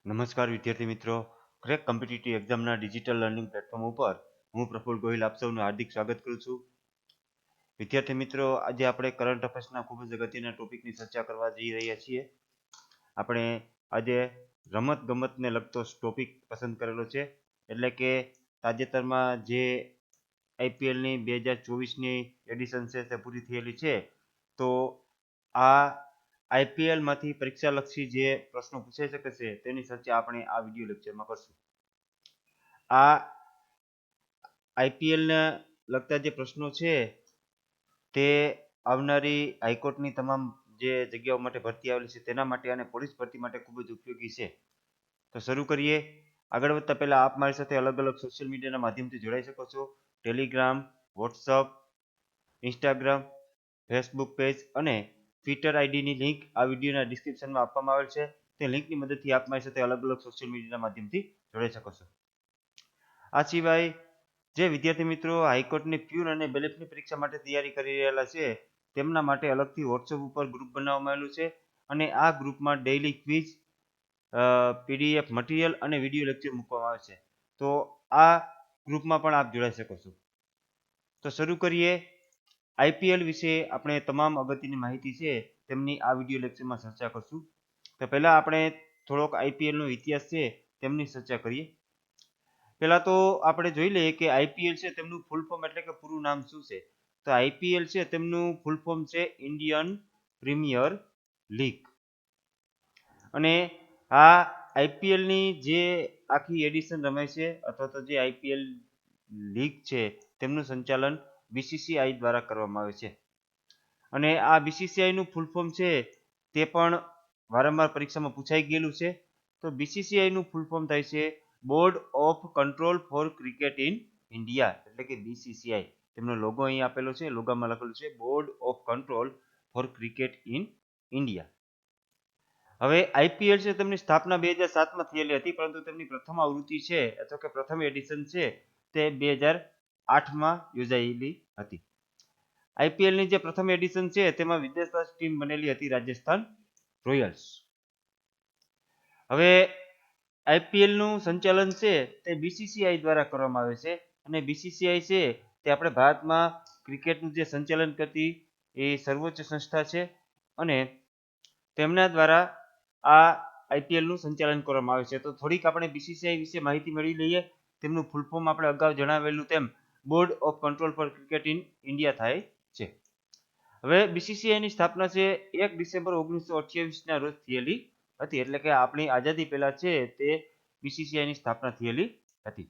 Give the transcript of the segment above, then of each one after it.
નમસ્કાર વિદ્યાર્થી મિત્રો, ક્રેક કોમ્પિટિટિવ એક્ઝામના ડિજિટલ લર્નિંગ પ્લેટફોર્મ ઉપર હું પ્રફુલ ગોહિલ આપ સૌનું હાર્દિક સ્વાગત કરું છું. વિદ્યાર્થી મિત્રો, આજે આપણે કરંટ અફેર્સના ખૂબ જ અગત્યના ટોપિકની ચર્ચા કરવા જઈ રહ્યા છીએ. આપણે આજે રમત ગમતને લગતો ટોપિક પસંદ કરેલો છે, એટલે કે તાજેતરમાં જે આઈપીએલની 2024ની એડિશન છે તે પૂરી થયેલી છે. તો આ આઈપીએલમાંથી પરીક્ષાલક્ષી જે પ્રશ્નો પૂછાઈ શકે છે તેની ચર્ચા આપણે આ વિડીયો લેક્ચરમાં કરશું. આ આઈપીએલને લગતા જે પ્રશ્નો છે તે આવનારી હાઈકોર્ટની તમામ જે જગ્યાઓ માટે ભરતી આવેલી છે તેના માટે અને પોલીસ ભરતી માટે ખૂબ જ ઉપયોગી છે. તો શરૂ કરીએ. આગળ વધતા પહેલા આપ મારી સાથે અલગ અલગ સોશિયલ મીડિયાના માધ્યમથી જોડાઈ શકો છો. Telegram, WhatsApp, Instagram, Facebook page અને ટ્વિટર આઈડીની લિંક આ વિડીયોના ડિસ્ક્રિપ્શનમાં આપવામાં આવેલ છે. તે લિંકની મદદથી આપ મારી સાથે અલગ અલગ સોશિયલ મીડિયાના માધ્યમથી જોડાઈ શકો છો. આ સિવાય જે વિદ્યાર્થી મિત્રો હાઈકોર્ટની પ્યુન અને બેલેફની પરીક્ષા માટે તૈયારી કરી રહેલા છે તેમના માટે અલગથી વોટ્સઅપ ઉપર ગ્રુપ બનાવવામાં આવેલું છે અને આ ગ્રુપમાં ડેઇલી ક્વિઝ, પીડીએફ મટીરિયલ અને વિડીયો લેક્ચર મૂકવામાં આવે છે. તો આ ગ્રુપમાં પણ આપ જોડાઈ શકો છો. તો શરૂ કરીએ. આઈપીએલ વિશે આપણે તમામ અગત્યની માહિતી છે તેમની આ વિડીયો લેક્ચરમાં ચર્ચા કરશું. તો પહેલા આપણે થોડોક આઈપીએલનો ઇતિહાસ છે તેમની ચર્ચા કરીએ. પહેલા તો આપણે જોઈ લઈએ કે આઈપીએલ છે તેમનું ફૂલ ફોર્મ એટલે કે પૂરું નામ શું છે. તો આઈપીએલ છે તેમનું ફૂલ ફોર્મ છે ઇન્ડિયન પ્રીમિયર લીગ. અને આ આઈપીએલની જે આખી એડિશન રમાય છે અથવા તો જે આઈપીએલ લીગ છે તેમનું સંચાલન બીસીસીઆઈ દ્વારા કરવામાં આવે છે. અને આ બીસીસીઆઈનું ફૂલ ફોર્મ છે તે પણ વારંવાર પરીક્ષામાં પૂછાઈ ગયેલું છે. તો બીસીસીઆઈનું ફૂલ ફોર્મ થાય છે board of control for cricket in India, એટલે કે બીસીસીઆઈ. તેમનો લોગો અહીં આપેલો છે, લોગામાં લખેલું છે board of control for cricket in India. હવે આઈપીએલ છે તેમની સ્થાપના 2007માં થયેલી હતી, પરંતુ તેમની પ્રથમ આવૃત્તિ છે અથવા કે પ્રથમ એડિશન છે તે 2008માં યોજાયેલી હતી. આઈપીએલની જે પ્રથમ એડિશન છે તેમાં વિદેશ ટીમ બનેલી હતી રાજસ્થાન રોયલ્સ. હવે આઈપીએલનું સંચાલન છે તે બીસીસીઆઈ દ્વારા કરવામાં આવે છે અને બીસીસીઆઈ છે તે આપણે ભારતમાં ક્રિકેટનું જે સંચાલન કરતી એ સર્વોચ્ચ સંસ્થા છે અને તેમના દ્વારા આ આઈપીએલનું સંચાલન કરવામાં આવે છે. તો થોડીક આપણે બીસીસીઆઈ વિશે માહિતી મેળવી લઈએ. તેમનું ફૂલ ફોર્મ આપણે અગાઉ જણાવેલું તેમ board of control for cricket in India થાય છે. હવે બીસીસીઆઈની સ્થાપના છે 1 ડિસેમ્બર 1928ના રોજ થયેલી હતી, એટલે કે આપણી આઝાદી પહેલા છે તે બીસીસીઆઈની સ્થાપના થયેલી હતી.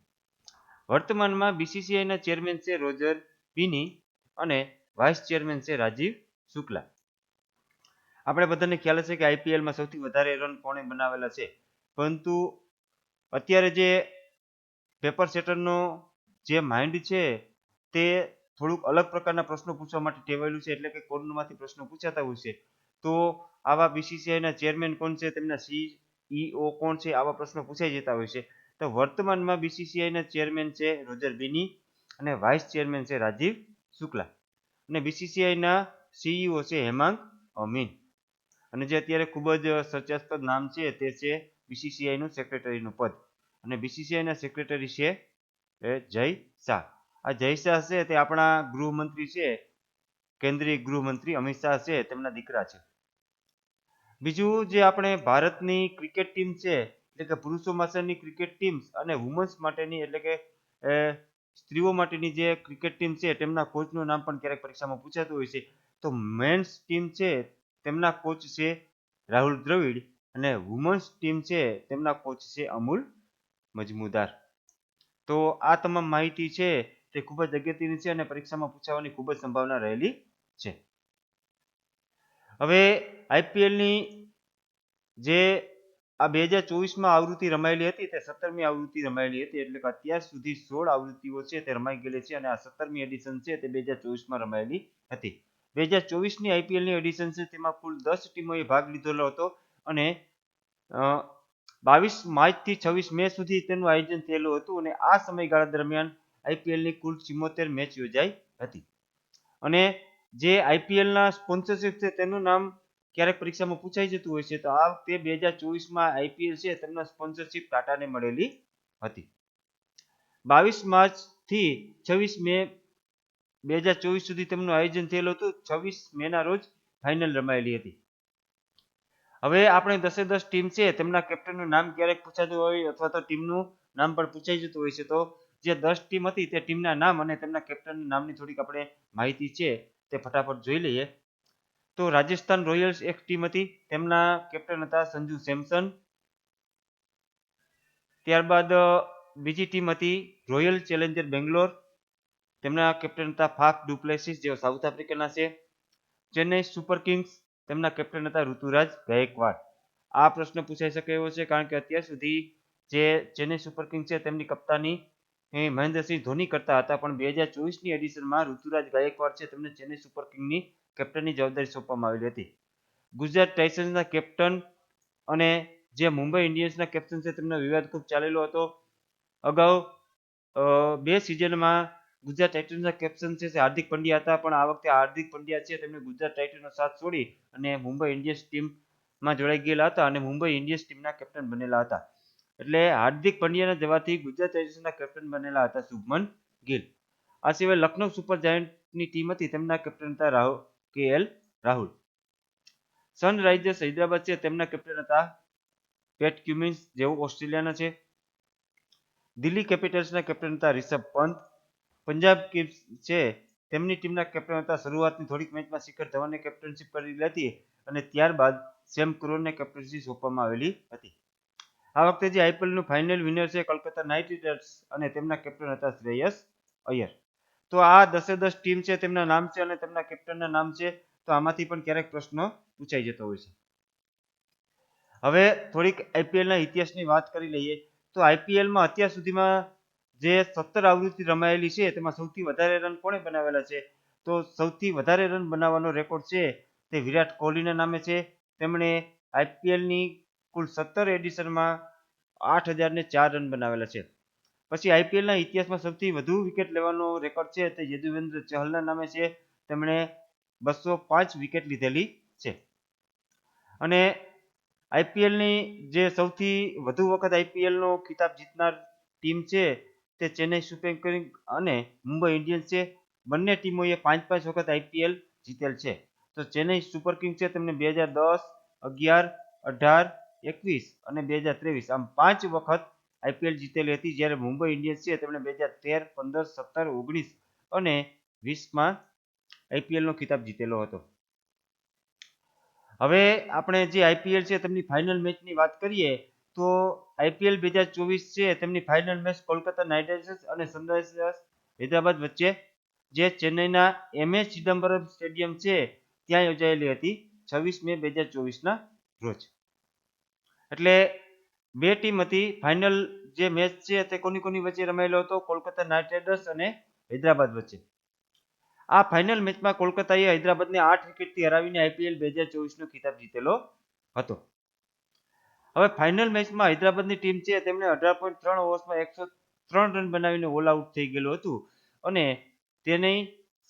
વર્તમાનમાં બીસીસીઆઈના ચેરમેન છે રોજર બિની અને વાઇસ ચેરમેન છે રાજીવ શુક્લા. આપણે બધાને ખ્યાલ હશે કે આઈપીએલમાં સૌથી વધારે રન કોણે બનાવેલા છે, પરંતુ અત્યારે જે પેપર સેટરનો જે માઇન્ડ છે તે થોડુંક અલગ પ્રકારના પ્રશ્નો પૂછવા માટે ટેવાયેલું છે, એટલે કે કોર્નરમાંથી પ્રશ્નો પૂછાતા હોય છે. તો આવા બીસીસીઆઈના ચેરમેન કોણ છે, તેમના સીઈઓ કોણ છે, આવા પ્રશ્નો પૂછાઈ જતા હોય છે. તો વર્તમાનમાં બીસીસીઆઈના ચેરમેન છે રોજર બિની અને વાઇસ ચેરમેન છે રાજીવ શુક્લા અને બીસીસીઆઈના સીઈઓ છે હેમાંગ અમીન. અને જે અત્યારે ખૂબ જ ચર્ચાસ્પદ નામ છે તે છે બીસીસીઆઈનું સેક્રેટરીનું પદ અને બીસીસીઆઈના સેક્રેટરી છે જય શાહ. આ જય શાહ છે તે આપણા ગૃહમંત્રી છે, કેન્દ્રીય ગૃહમંત્રી અમિત શાહ છે તેમના દીકરા છે. બીજું જે આપણે ભારતની ક્રિકેટ ટીમ છે, એટલે કે પુરુષો માટેની ક્રિકેટ ટીમ અને વુમન્સ માટેની એટલે કે સ્ત્રીઓ માટેની જે ક્રિકેટ ટીમ છે તેમના કોચનું નામ પણ ક્યારેક પરીક્ષામાં પૂછાતું હોય છે. તો મેન્સ ટીમ છે તેમના કોચ છે રાહુલ દ્રવિડ અને વુમન્સ ટીમ છે તેમના કોચ છે અમૂલ મજમુદાર. તો આ તમામ માહિતી છે તે ખૂબ જ અગત્યની છે અને પરીક્ષામાં પૂછાવાની ખૂબ જ સંભાવના રહેલી છે. હવે આઈપીએલની જે આ 2024માં આવૃત્તિ રમાયેલી હતી તે 17મી આવૃત્તિ રમાયેલી હતી, એટલે કે અત્યાર સુધી 16 આવૃત્તિઓ છે તે રમાઈ ગયેલી છે અને આ 17મી એડિશન છે તે 2024માં રમાયેલી હતી. 2024ની આઈપીએલની એડિશન છે તેમાં કુલ 10 ટીમોએ ભાગ લીધેલો હતો અને 22 માર્ચથી 26 મે સુધી તેનું આયોજન થયેલું હતું અને આ સમયગાળા દરમિયાન આઈપીએલની કુલ 74 મેચ યોજાઈ હતી. અને જે આઈપીએલના સ્પોન્સરશિપ છે તેનું નામ ક્યારેક પરીક્ષામાં પૂછાઈ જતું હોય છે. તો આ વખતે 2024માં IPL છે તેમના સ્પોન્સરશિપ ટાટાને મળેલી હતી. 22 માર્ચ થી 26 મે 2024 સુધી તેમનું આયોજન થયેલું હતું. 26 મેના રોજ ફાઇનલ રમાયેલી હતી. હવે આપણે 10 ટીમ છે તેમના કેપ્ટનનું નામ ક્યારેક પૂછાતું હોય અથવા તો ટીમનું નામ પણ પૂછાઈ જતું હોય છે. તો જે 10 ટીમ હતી તે ટીમના નામ અને તેમના કેપ્ટનના નામની થોડીક આપણે માહિતી છે તે ફટાફટ જોઈ લઈએ. તો રાજસ્થાન રોયલ્સ એક ટીમ હતી, તેમના કેપ્ટન હતા સંજુ સેમસન. ત્યારબાદ બીજી ટીમ હતી રોયલ ચેલેન્જર બેંગ્લોર, તેમના કેપ્ટન હતા ફાફ ડુ પ્લેસિસ, જેઓ સાઉથ આફ્રિકાના છે. ચેન્નઈ સુપર કિંગ્સ, તેમના કેપ્ટન હતા ઋતુરાજ ગાયકવાડ. આ પ્રશ્ન પૂછાઈ શકે એવો છે કારણ કે અત્યાર સુધી જે ચેન્નઈ સુપર કિંગ્સ છે તેમની કપ્તાની મહેન્દ્રસિંહ ધોની કરતા હતા, પણ 2024ની એડિશનમાં ઋતુરાજ ગાયકવાડ છે તેમને ચેન્નઈ સુપર કિંગની કેપ્ટનની જવાબદારી સોંપવામાં આવેલી હતી. ગુજરાત ટાઇટન્સના કેપ્ટન અને જે મુંબઈ ઇન્ડિયન્સના કેપ્ટન છે તેમનો વિવાદ ખૂબ ચાલેલો હતો. અગાઉ 2 સિઝનમાં ગુજરાત ટાઇટન્સના કેપ્ટન છે હાર્દિક પંડ્યા હતા, પણ આ વખતે હાર્દિક પંડ્યા છે તેમને ગુજરાત ટાઇટન્સનો સાથ છોડી અને મુંબઈ ઇન્ડિયન્સ ટીમમાં જોડાઈ ગયેલા હતા અને મુંબઈ ઇન્ડિયન્સ ટીમના કેપ્ટન બનેલા હતા. એટલે હાર્દિક પંડ્યાના જવાથી ગુજરાત ટાઇટન્સના કેપ્ટન બનેલા હતા શુભમન ગિલ. આ સિવાય લખનૌ સુપર જાયન્ટની ટીમ હતી, તેમના કેપ્ટન હતા KL રાહુલ. સનરાઇઝર્સ હૈદરાબાદ છે તેમના કેપ્ટન હતા પેટ ક્યુમિન્સ, જેઓ ઓસ્ટ્રેલિયાના છે. દિલ્હી કેપિટલ્સના કેપ્ટન હતા રિષભ પંત. પંજાબ કિંગ્સ છે તેમની ટીમના કેપ્ટન હતા શરૂઆતની થોડીક મેચમાં શિખર ધવનને કેપ્ટનશિપ કરેલી હતી અને ત્યારબાદ સેમ કુરનને કેપ્ટનશિપ સોંપવામાં આવેલી હતી. આ વખતે જે IPLનું ફાઇનલ વિનર છે કોલકાતા નાઇટ રાઇડર્સ અને તેમના કેપ્ટન હતા શ્રેયસ અય્યર. તો આ 10 ટીમ છે તેમના નામ છે અને તેમના કેપ્ટનના નામ છે. તો આમાંથી પણ ક્યારેક પ્રશ્ન પૂછાઈ જતો હોય છે. હવે થોડીક IPLના ઇતિહાસની વાત કરી લઈએ. તો IPLમાં અત્યાર સુધીમાં જે 17 આવૃત્તિ રમાયેલી છે તેમાં સૌથી વધારે રન કોણે બનાવેલા છે? તો સૌથી વધારે રન બનાવવાનો રેકોર્ડ છે તે વિરાટ કોહલીના નામે છે. તેમણે IPLની કુલ 17 એડિશનમાં 8004 રન બનાવેલા છે. પછી IPLના ઇતિહાસમાં સૌથી વધુ વિકેટ લેવાનો રેકોર્ડ છે તે યદુવેન્દ્ર ચહલના નામે છે. તેમણે 205 વિકેટ લીધેલી છે. અને IPLની જે સૌથી વધુ વખત IPLનો ખિતાબ જીતનાર ટીમ છે તે ચેન્નઈ સુપર કિંગ્સ અને મુંબઈ ઇન્ડિયન્સ છે. બંને ટીમોએ 5 વખત IPL જીતેલ છે. તો ચેન્નઈ સુપર કિંગ્સ છે તેમને 2010, 11, 18, 21 અને 2023 આમ 5 વખત IPL જીતેલી હતી, જ્યારે મુંબઈ ઇન્ડિયન્સ છે તેમણે 2013, 15, 17, 19 અને 20માં IPLનો ખિતાબ જીતેલો હતો. હવે આપણે જે IPL છે તેમની ફાઇનલ મેચની વાત કરીએ તો IPL 2024 છે તેમની final match Kolkata night riders અને સનરાઇઝર્સ હૈદરાબાદ વચ્ચે જે ચેન્નઈના MS ચિદમ્બરમ સ્ટેડિયમ છે ત્યાં યોજાયેલી હતી 26 મે 2024ના રોજ. એટલે બે ટીમ હતી. ફાઇનલ જે મેચ છે તે કોની વચ્ચે રમાયેલો હતો? કોલકાતા નાઇટ રાઇડર્સ અને હૈદરાબાદ વચ્ચે. આ ફાઇનલ મેચમાં કોલકાતાએ હૈદરાબાદને 8 વિકેટથી હરાવીને IPL 2024નો ખિતાબ જીતેલો હતો. હવે ફાઇનલ મેચમાં હૈદરાબાદની ટીમ છે તેમણે 18.3 ઓવર્સમાં 103 રન બનાવીને ઓલ આઉટ થઈ ગયેલું હતું અને તેની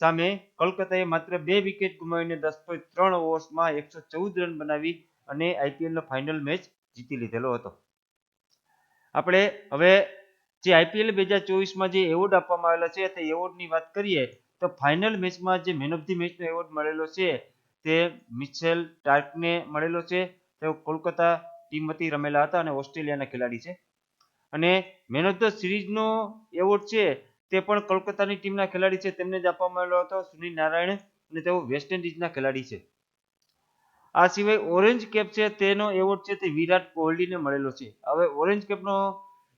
સામે કોલકાતાએ માત્ર 2 વિકેટ ગુમાવીને 10.3 ઓવર્સમાં 114 રન બનાવી અને IPLનો ફાઇનલ મેચ જીતી લીધેલો હતો. આપણે હવે જે IPL 2024માં જે એવોર્ડ આપવામાં આવેલા છે તે એવોર્ડની વાત કરીએ તો ફાઇનલ મેચમાં જે મેન ઓફ ધી મેચનો એવોર્ડ મળેલો છે તે મિચેલ સ્ટાર્કને મળેલો છે. તેઓ કોલકાતા ટીમમાંથી રમેલા હતા અને ઓસ્ટ્રેલિયાના ખેલાડી છે. અને મેન ઓફ ધ સિરીઝનો એવોર્ડ છે તે પણ કોલકાતાની ટીમના ખેલાડી છે તેમને જ આપવામાં આવેલો હતો, સુનિલ નારાયણ, અને તેઓ વેસ્ટ ઇન્ડિઝના ખેલાડી છે. આ સિવાય ઓરેન્જ કેપ છે તેનો એવોર્ડ છે તે વિરાટ કોહલીને મળેલો છે. હવે ઓરેન્જ કેપનો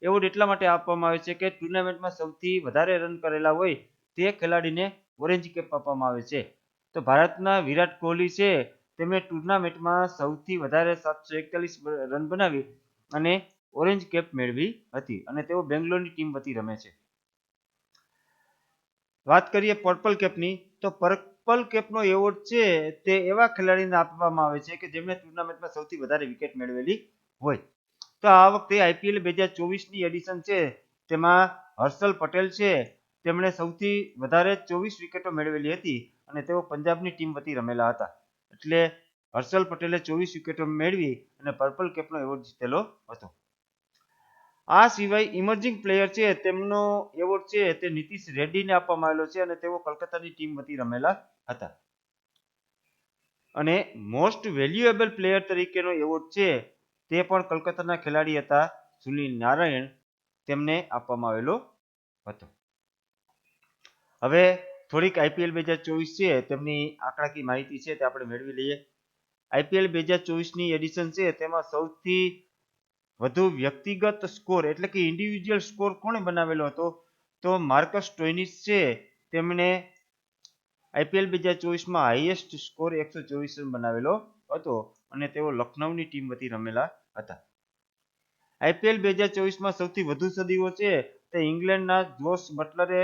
એવોર્ડ એટલા માટે આપવામાં આવે છે કે ટુર્નામેન્ટમાં સૌથી વધારે રન કરેલા હોય તે ખેલાડીને ઓરેન્જ કેપ આપવામાં આવે છે. તો ભારતના વિરાટ કોહલી છે તેમણે ટુર્નામેન્ટમાં સૌથી વધારે 741 રન બનાવી અને ઓરેન્જ કેપ મેળવી હતી અને તેઓ બેંગ્લોરની ટીમ વતી રમે છે. વાત કરીએ પર્પલ કેપની તો પર્પલ કેપનો એવોર્ડ છે તે એવા ખેલાડીને આપવામાં આવે છે કે જેમણે ટુર્નામેન્ટમાં સૌથી વધારે વિકેટ મેળવેલી હોય. તો આ વખતે IPL 2024ની એડિશન છે તેમાં હર્ષલ પટેલ છે તેમણે સૌથી વધારે 24 વિકેટો મેળવેલી હતી અને તેઓ પંજાબની ટીમ વતી રમેલા હતા. એટલે હર્ષલ પટેલે 24 વિકેટો મેળવી અને પર્પલ કેપનો એવોર્ડ જીતેલો હતો. આ સિવાય ઇમર્જિંગ પ્લેયર છે તેમનો એવોર્ડ છે તે નીતિશ રેડ્ડીને આપવામાં આવેલો છે અને તેઓ કલકત્તાની ટીમ વતી રમેલા હતા. અને મોસ્ટ વેલ્યુએબલ પ્લેયર તરીકેનો એવોર્ડ છે તે પણ કલકત્તાના ખેલાડી હતા સુનિલ નારાયણ, તેમને આપવામાં આવેલો હતો. હવે થોડીક IPL 2024 છે તેમની આંકડાકીય માહિતી છે તે આપણે મેળવી લઈએ. IPL 2024ની એડિશન છે તેમાં સૌથી વધુ વ્યક્તિગત સ્કોર એટલે કે ઇન્ડિવિજ્યુઅલ સ્કોર કોણે બનાવેલો હતો? તો માર્કસ સ્ટોઇનિસ છે તેમણે IPL 2024માં હાઈએસ્ટ સ્કોર 124 રન બનાવેલો હતો અને તેઓ લખનૌની ટીમ વતી રમેલા હતા. IPL 2024માં સૌથી વધુ સદીઓ છે તે ઇંગ્લેન્ડના જોસ બટલરે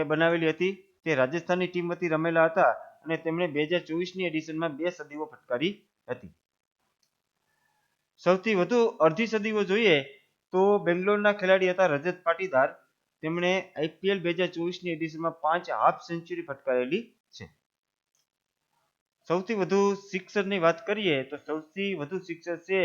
બનાવેલી હતી. તે રાજસ્થાનની ટીમ વતી રમેલા હતા અને તેમણે 2024ની એડિશનમાં 2 સદીઓ ફટકારી હતી. સૌથી વધુ અડધી સદીઓ જોઈએ તો બેંગ્લોરના ખેલાડી હતા રજત પાટીદાર, તેમણે IPL 2024ની એડિશનમાં 5 હાફ સેન્ચુરી ફટકારેલી છે. સૌથી વધુ સિક્સરની વાત કરીએ તો સૌથી વધુ સિક્સર છે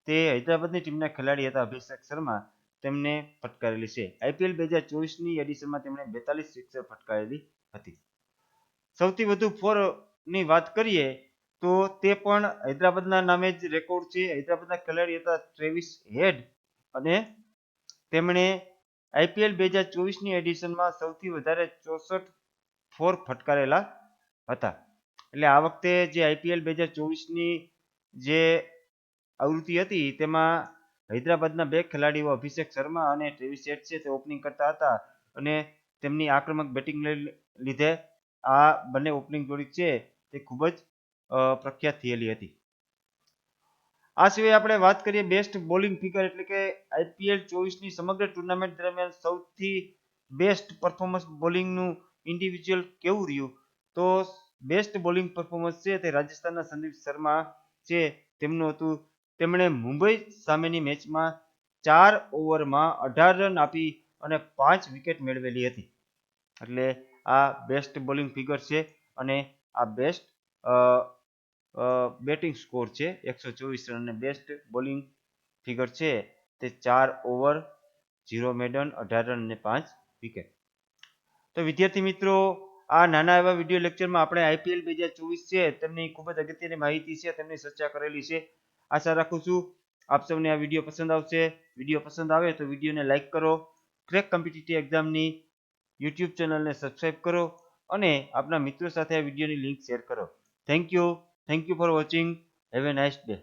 તે હૈદરાબાદની ટીમના ખેલાડી હતા અભિષેક શર્મા, તેમને ફટકારેલી છે. IPL 2024ની એડિશનમાં તેમણે 42 સિક્સર ફટકારેલી હતી. સૌથી વધુ ફોરની વાત કરીએ તો તે પણ હૈદરાબાદના નામે જ રેકોર્ડ છે. હૈદરાબાદના ખેલાડી હતા ટ્રેવિસ હેડ અને તેમણે IPL 2024ની એડિશનમાં સૌથી વધારે 64 ફોર ફટકારેલા હતા. એટલે આ વખતે જે IPL 2024ની જે આવૃત્તિ હતી તેમાં હૈદરાબાદના 2 ખેલાડીઓ અભિષેક શર્મા અને ટ્રેવિસ હેડ છે તે ઓપનિંગ કરતા હતા અને તેમની આક્રમક બેટિંગ લીધે આ બંને ઓપનિંગ જોડી છે તે ખૂબ જ પ્રખ્યાત થયેલી હતી. આ સિવાય આપણે વાત કરીએ બેસ્ટ બોલિંગ ફિગર એટલે કે IPL 24ની સમગ્ર ટુર્નામેન્ટ દરમિયાન સૌથી બેસ્ટ પરફોર્મન્સ બોલિંગનું ઇન્ડિવિજ્યુઅલ કેવું રહ્યું? તો બેસ્ટ બોલિંગ પરફોર્મન્સ છે તે રાજસ્થાનના સંદીપ શર્મા છે તેમનું હતું. તેમણે મુંબઈ સામેની મેચમાં 4 ઓવરમાં 18 રન આપી અને 5 વિકેટ મેળવેલી હતી. એટલે આ બેસ્ટ બોલિંગ ફિગર છે અને આ બેસ્ટ બેટિંગ સ્કોર છે 124 રન અને બેસ્ટ બોલિંગ ફિગર છે તે 4 ઓવર 0 મેડન 18 રન અને 5 વિકેટ. તો વિદ્યાર્થી મિત્રો, આ નાના એવા વિડીયો લેક્ચરમાં આપણે IPL 2024 છે તેમની ખૂબ જ અગત્યની માહિતી છે તેમની ચર્ચા કરેલી છે. આશા રાખું છું આપ સૌને આ વિડીયો પસંદ આવશે. વિડીયો પસંદ આવે તો વિડીયોને લાઈક કરો, ક્રેક કોમ્પિટિટિવ એક્ઝામની YouTube ચેનલને સબસ્ક્રાઇબ કરો અને આપના મિત્રો સાથે આ વિડીયોની લિંક શેર કરો. Thank you for watching. Have a nice day.